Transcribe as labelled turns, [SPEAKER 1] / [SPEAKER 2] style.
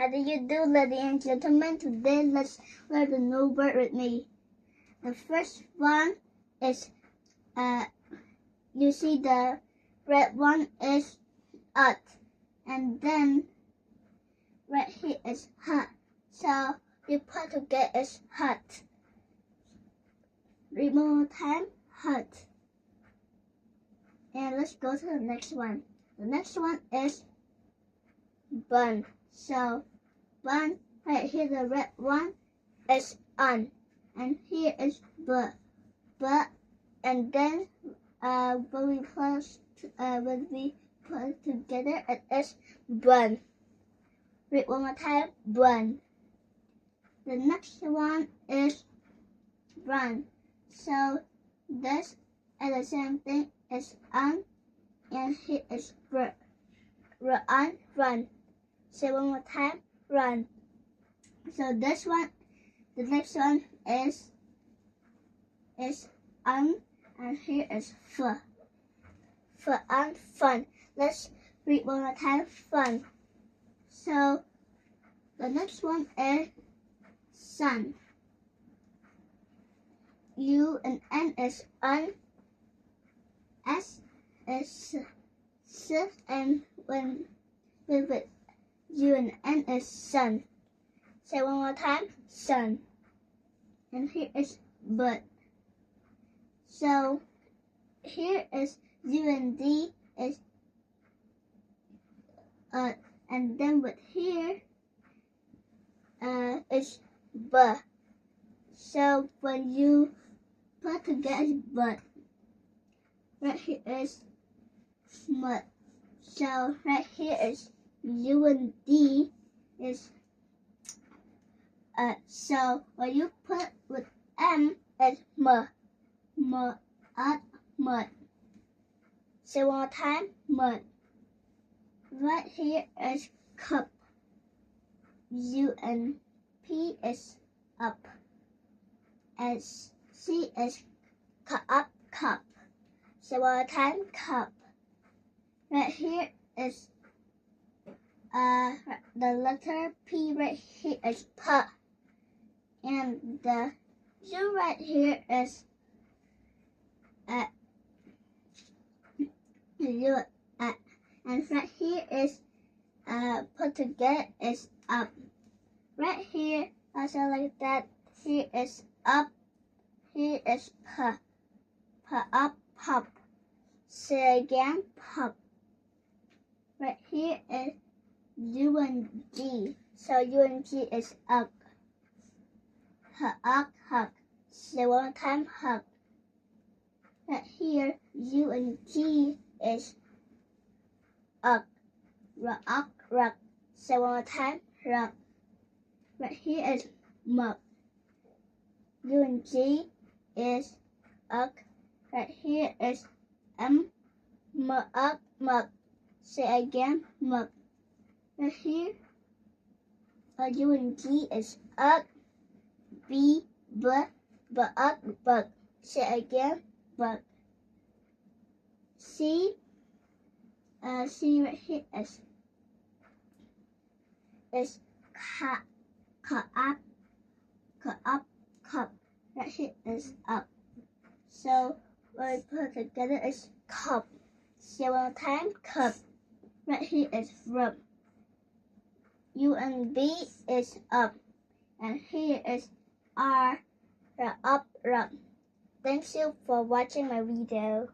[SPEAKER 1] How do you do, ladies and gentlemen? Today, let's learn the new word with me. The first one is, you see the red one is ut, and then right here is hut. So you put together is hut. Read one more time, hut. And let's go to the next one. The next one is bun. So bun, right here the red one is un, and here is but, and then when we put together it is bun. Read one more time, bun. The next one is run. So this is the same thing as un, and here is run. Say one more time, run. So this one, the next one is un, and here is f and fun. Let's read one more time, fun. So the next one is sun. U and N is un, S is s, and when with U and N is sun. Say one more time, sun. And here is but. So here is U and D is and then with here is b. So when you put together but, right here is smut. So right here is U and D is so when you put with M is mud. Say one more time, mud. Right here is cup. U and P is up. S C is cup. Say one more time, cup. Right here is the letter P. Right here is p, and the U right here is U, and right here is put together is up. Right here also like that. Here is up. Here is p up, pop. Say again, pop. Right here is U and G. So U and G is up. Hug. Say one more time, hug. Right here, U and G is up. Rug. Say one more time, rug. Right here is mug. U and G is up. Right here is mug. Say again, mug. Right here, U and G is up. B, bug. Say again, bug. C right here is cup. Right here is up. So when we put together is cup. Say one more time, cup. Right here is rub. U and B is up, and here is R, up. Thanks you for watching my video.